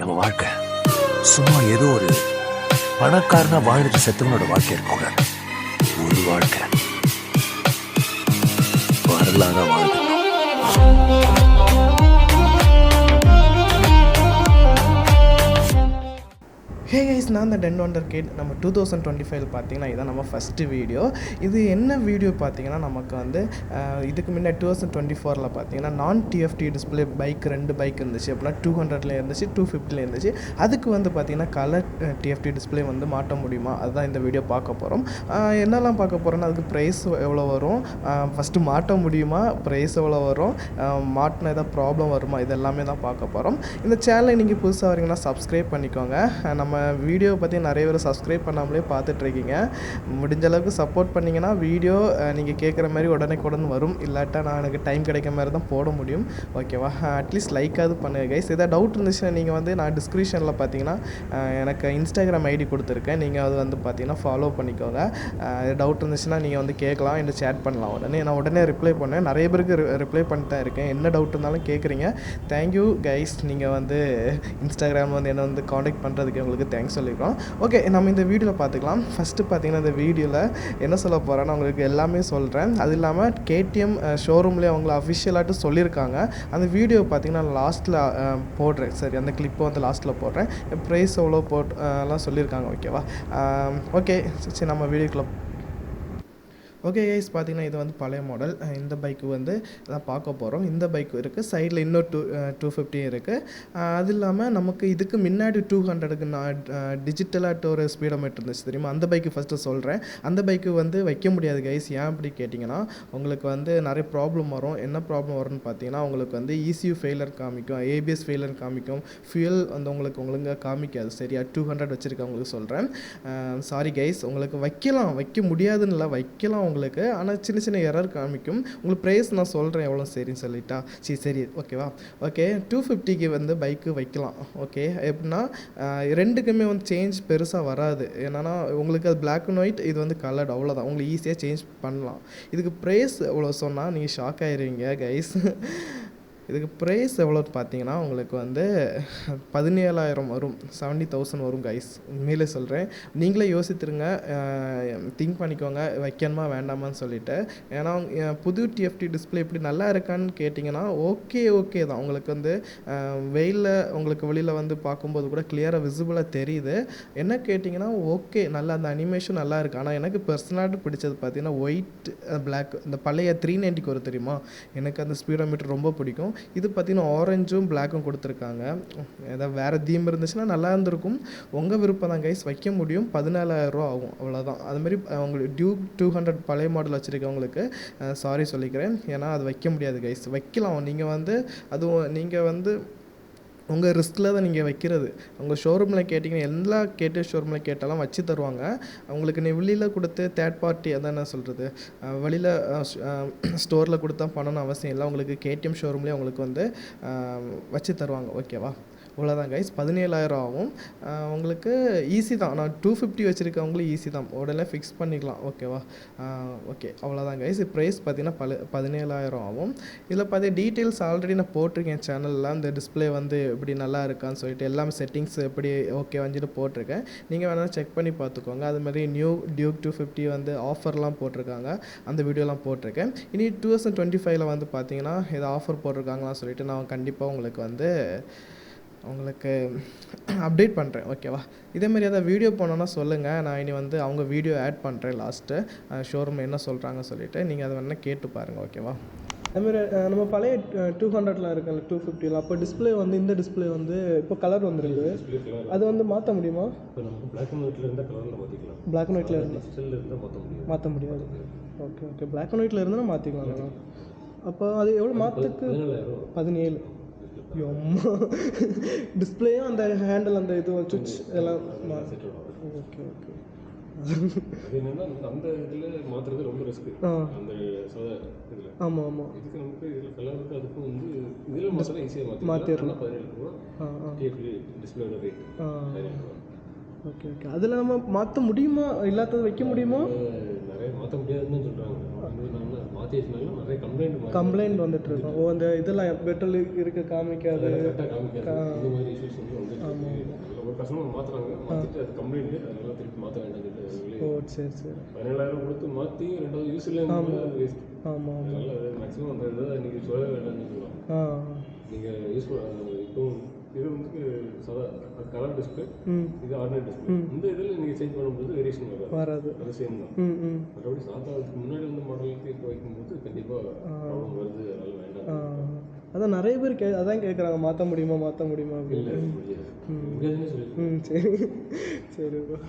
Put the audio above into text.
நம்ம வாழ்க்கை சும்மா ஏதோ ஒரு பணக்காரனா வாழ்ந்துட்டு செத்தவனோட வாழ்க்கை இருக்கக்கூடாது. ஒரு வாழ்க்கை வரலாறா வாழ்க்கை. ஹே கைஸ், நான் தான் டென் ஒண்டர் கிட். நம்ம 2025 பார்த்தீங்கன்னா இதான் நம்ம ஃபஸ்ட்டு வீடியோ. இது என்ன வீடியோ பார்த்தீங்கன்னா, நமக்கு வந்து இதுக்கு முன்னே 2024 பார்த்தீங்கன்னா நான் டிஎஃப்டி டிஸ்பிளே பைக் 2 பைக் இருந்துச்சு. அப்படின்னா 200 இருந்துச்சு, 250 இருந்துச்சு. அதுக்கு வந்து பார்த்தீங்கன்னா கலர் டிஎஃப்டி டிஸ்பிளே வந்து மாட்ட முடியுமா, அதுதான் இந்த வீடியோ பார்க்க போகிறோம். என்னெல்லாம் பார்க்க போகிறோன்னா, அதுக்கு ப்ரைஸ் எவ்வளோ வரும், ஃபஸ்ட்டு மாட்ட முடியுமா, ப்ரைஸ் எவ்வளோ வரும், மாட்டின ஏதாவது ப்ராப்ளம் வருமா, இது எல்லாமே தான் பார்க்க போகிறோம். இந்த சேனலை நீங்கள் புதுசாக வரீங்கன்னா சப்ஸ்கிரைப் பண்ணிக்கோங்க. நம்ம வீடியோ பற்றி நிறைய பேர் சப்ஸ்கிரைப் பண்ணாமலே பார்த்துட்ருக்கீங்க. முடிஞ்ச அளவுக்கு சப்போர்ட் பண்ணிங்கன்னா வீடியோ நீங்கள் கேட்குற மாதிரி உடனே வரும். இல்லாட்டா நான் எனக்கு டைம் கிடைக்கிற மாதிரி தான் போட முடியும். ஓகேவா? அட்லீஸ்ட் லைக்காவது பண்ணுங்கள் கைஸ். ஏதாவது டவுட் இருந்துச்சுன்னா நீங்கள் வந்து நான் டிஸ்கிரிப்ஷனில் பார்த்தீங்கன்னா எனக்கு இன்ஸ்டாகிராம் ஐடி கொடுத்துருக்கேன். நீங்கள் அது வந்து பார்த்தீங்கன்னா ஃபாலோ பண்ணிக்கோங்க. டவுட் இருந்துச்சுன்னா நீங்கள் வந்து கேட்கலாம், இல்லை சேட் பண்ணலாம். நான் ரிப்ளை பண்ணேன். நிறைய பேருக்கு ரிப்ளை பண்ணிட்டு தான் இருக்கேன். என்ன டவுட் இருந்தாலும் கேட்குறீங்க. Thank you guys. நீங்கள் வந்து இன்ஸ்டாகிராம் வந்து என்னை வந்து காண்டாக்ட் பண்ணுறதுக்கு உங்களுக்கு தேங்க்ஸ் சொல்லிக்கிறோம். ஓகே, நம்ம இந்த வீடியோவில் பார்த்துக்கலாம். ஃபஸ்ட்டு பார்த்தீங்கன்னா இந்த வீடியோவில் என்ன சொல்ல போகிறேன்னா உங்களுக்கு எல்லாமே சொல்கிறேன். அது இல்லாமல் கேடிஎம் ஷோரூம்லேயே அவங்கள அஃபிஷியலாட்டு சொல்லியிருக்காங்க. அந்த வீடியோ பார்த்தீங்கன்னா லாஸ்ட்டில் போடுறேன். சரி, அந்த கிளிப்பை வந்து லாஸ்ட்டில் போடுறேன். ப்ரைஸ் எவ்வளோ எல்லாம் சொல்லியிருக்காங்க. ஓகேவா? ஓகே, சரி நம்ம வீடியோக்குள்ளே. ஓகே கைஸ், பார்த்தீங்கன்னா இது வந்து பழைய மாடல். இந்த பைக்கு வந்து தான் பார்க்க போகிறோம். இந்த பைக்கு இருக்குது, சைடில் இன்னும் 250 இருக்குது. அது இல்லாமல் நமக்கு இதுக்கு முன்னாடி 200க்கு நான் டிஜிட்டலாகிட்ட ஒரு ஸ்பீடோமீட்டர் இருந்துச்சு தெரியுமா, அந்த பைக்கு ஃபஸ்ட்டு சொல்கிறேன். அந்த பைக்கு வந்து வைக்க முடியாது கைஸ். ஏன் அப்படி கேட்டிங்கன்னா, உங்களுக்கு வந்து நிறைய ப்ராப்ளம் வரும். என்ன ப்ராப்ளம் வரும்னு பார்த்தீங்கன்னா, உங்களுக்கு வந்து ECU ஃபெயிலர் காமிக்கும், ABS ஃபெயிலர் காமிக்கும், ஃபியூல் வந்து உங்களுக்கு காமிக்காது. சரியா? 200 வச்சுருக்கவங்களுக்கு சொல்கிறேன். சாரி கைஸ், உங்களுக்கு வைக்க முடியாதுன்னு இல்லை, வைக்கலாம் உங்களுக்கு. ஆனால் சின்ன சின்ன எரர் காமிக்கும். உங்களுக்கு ப்ரைஸ் நான் சொல்கிறேன் எவ்வளோ. சரின்னு சொல்லிட்டா சரி ஓகேவா? ஓகே, 250க்கு வந்து பைக்கு வைக்கலாம். ஓகே, எப்படின்னா ரெண்டுக்குமே வந்து சேஞ்ச் பெருசாக வராது. என்னென்னா உங்களுக்கு அது பிளாக் அண்ட் ஒயிட், இது வந்து கலர்டு, அவ்வளோதான். உங்களுக்கு ஈஸியாக சேஞ்ச் பண்ணலாம். இதுக்கு ப்ரைஸ் எவ்வளோ சொன்னால் நீங்கள் ஷாக் ஆகிடுவீங்க கைஸ். இதுக்கு ப்ரைஸ் எவ்வளோன்னு பார்த்தீங்கன்னா உங்களுக்கு வந்து 17,000 வரும், 70,000 வரும் கைஸ். உண்மையிலே சொல்கிறேன். நீங்களே யோசித்துருங்க, திங்க் பண்ணிக்கோங்க வைக்கணுமா வேண்டாமான்னு சொல்லிவிட்டு. ஏன்னா புது டிஎஃப்டி டிஸ்பிளே இப்படி நல்லா இருக்கான்னு கேட்டிங்கன்னா ஓகே தான். உங்களுக்கு வந்து வெயிலில் உங்களுக்கு வெளியில் வந்து பார்க்கும்போது கூட கிளியராக விசிபிளாக தெரியுது. என்ன கேட்டிங்கன்னா ஓகே, நல்லா அந்த அனிமேஷன் நல்லா இருக்குது. ஆனால் எனக்கு பர்சனலாக பிடிச்சது பார்த்தீங்கன்னா ஒயிட் பிளாக், இந்த பழைய 390க்கு வரும் தெரியுமா, எனக்கு அந்த ஸ்பீடோமீட்டர் ரொம்ப பிடிக்கும். இது பார்த்தீங்கன்னா ஆரஞ்சும் பிளாக்கும் கொடுத்துருக்காங்க. ஏதாவது வேறு தீம் இருந்துச்சுன்னா நல்லா இருந்திருக்கும். உங்கள் விருப்பம் தான் கைஸ். வைக்க முடியும், 17,000 ஆகும், அவ்வளோதான். அதுமாதிரி உங்களுக்கு டியூக் 200 பழைய மாடல் வச்சுருக்கவங்களுக்கு சாரி சொல்லிக்கிறேன். ஏன்னா அது வைக்க முடியாது கைஸ். வைக்கலாம் நீங்கள் வந்து உங்கள் ரிஸ்கில் தான் நீங்கள் வைக்கிறது. உங்கள் ஷோரூமில் கேட்டிங்கன்னா, எல்லா ஷோரூமில் கேட்டாலும் வச்சு தருவாங்க. உங்களுக்கு நீ வெளியில் கொடுத்து தேர்ட் பார்ட்டி, அதான் என்ன சொல்கிறது, வெளியில் ஸ்டோரில் கொடுத்தா பண்ணணும் அவசியம் இல்லை. உங்களுக்கு கேடிஎம் ஷோரூம்லேயே உங்களுக்கு வந்து வச்சு தருவாங்க. ஓகேவா? இவ்வளோதான் கைஸ். 17,000 ஆகும். உங்களுக்கு ஈஸி தான். நான் 250 வச்சுருக்கவங்களும் ஈஸி தான், உடனே ஃபிக்ஸ் பண்ணிக்கலாம். ஓகேவா? ஓகே, அவ்வளோதான் கைஸ். ப்ரைஸ் பார்த்தீங்கன்னா 17,000 ஆகும். இதில் பார்த்தீங்கன்னா டீட்டெயில்ஸ் ஆல்ரெடி நான் போட்டிருக்கேன் சேனலில். இந்த டிஸ்பிளே வந்து எப்படி நல்லா இருக்கான்னு சொல்லிட்டு எல்லாமே செட்டிங்ஸ் எப்படி ஓகே வந்துட்டு போட்டிருக்கேன். நீங்கள் வேணாலும் செக் பண்ணி பார்த்துக்கோங்க. அதுமாதிரி நியூ டியூக் 250 வந்து ஆஃபர்லாம் போட்டிருக்காங்க, அந்த வீடியோலாம் போட்டிருக்கேன். இனி 2025 வந்து பார்த்தீங்கன்னா ஏதோ ஆஃபர் போட்டிருக்காங்களான்னு சொல்லிட்டு நான் கண்டிப்பாக உங்களுக்கு அப்டேட் பண்ணுறேன். ஓகேவா? இதேமாதிரி ஏதாவது வீடியோ போனோன்னா சொல்லுங்கள். நான் இனி வந்து அவங்க வீடியோ ஆட் பண்ணுறேன் லாஸ்ட்டு, ஷோரூம் என்ன சொல்கிறாங்க சொல்லிவிட்டு. நீங்கள் அதை வேணால் கேட்டு பாருங்கள். ஓகேவா? அதுமாதிரி நம்ம பழைய 200 இருக்குல்ல, 250, அப்போ டிஸ்பிளே வந்து இந்த டிஸ்பிளே வந்து இப்போ கலர் வந்துருக்கு. அது வந்து மாற்ற முடியுமா? இப்போ நமக்கு பிளாக் அண்ட் ஒயிட்டில் இருந்தால் கலரில் மாற்றிக்கலாம். பிளாக் அண்ட் ஒயிட்டில் இருந்தால் மாற்ற முடியாது. ஓகே, பிளாக் அண்ட் ஒயிட்டில் இருந்தால் மாற்றிக்கலாம். அப்போ அது எவ்வளோ மாற்றுக்கு? 17. டிஸ்பிளேயும் அந்த ஹேண்டில் அந்த இது சுவிட்ச் எல்லாம். ஓகே அது என்னன்னா அந்த இதில் மாற்றுறது ரொம்ப ரிஸ்க்கு. அந்த இதில் ஆமாம் இதுக்கு நமக்கு இதில் கலருக்கு அதுக்கும் வந்து இதில் மாற்றினா ஈஸியாக மாற்றிடலாம். 17,000 டிஸ்பிளேயோட ரேட். ஓகே, அதில் நம்ம மாற்ற முடியுமா, இல்லாதது வைக்க முடியுமா? நிறைய மாற்ற முடியாதுன்னு சொல்கிறாங்க. மாற்றினாலும் நிறைய கம்ப்ளைண்ட் வந்துட்டு இருக்கோம். அந்த இதெல்லாம் பெட்ரோல் இருக்க காமிக்காது. இந்த மாதிரி இஷ்யூஸ் வந்து ஆமாம். கஸ்டமர் மாற்றுறாங்க, மாற்றிட்டு அது கம்ப்ளைண்ட் அதனால திருப்பி மாற்ற வேண்டாம்னு சொல்லி ஓ சரி சரி 17,000 கொடுத்து மாற்றி 2வது யூஸ் இல்லைன்னு வேஸ்ட். ஆமாம் ஆமாம். அதனால் அது மேக்ஸிமம் அந்த இதை நீங்கள் சொல்லவே வேண்டாம்னு சொல்லலாம். நீங்கள் யூஸ் பண்ண இப்போ இது வந்து சாதா கலர் டிஸ்பிளே, இது ஆர்டினரி டிஸ்பிளே. இந்த இதில் நீங்கள் சேஞ்ச் பண்ணும்போது வேரியேஷன் வராது, அது சேம் தான். மற்றபடி சாதா அதுக்கு முன்னாடி வந்து மாடலுக்கு இப்போ வைக்கும்போது கண்டிப்பாக ப்ராப்ளம் வருது, அதனால் வேண்டாம். அதான் நிறைய பேர் அதான் கேட்குறாங்க மாற்ற முடியுமா அப்படின்னு. இல்லை முடியாது, முடியாதுன்னு சொல்லி. சரி சரி ப்ரோ.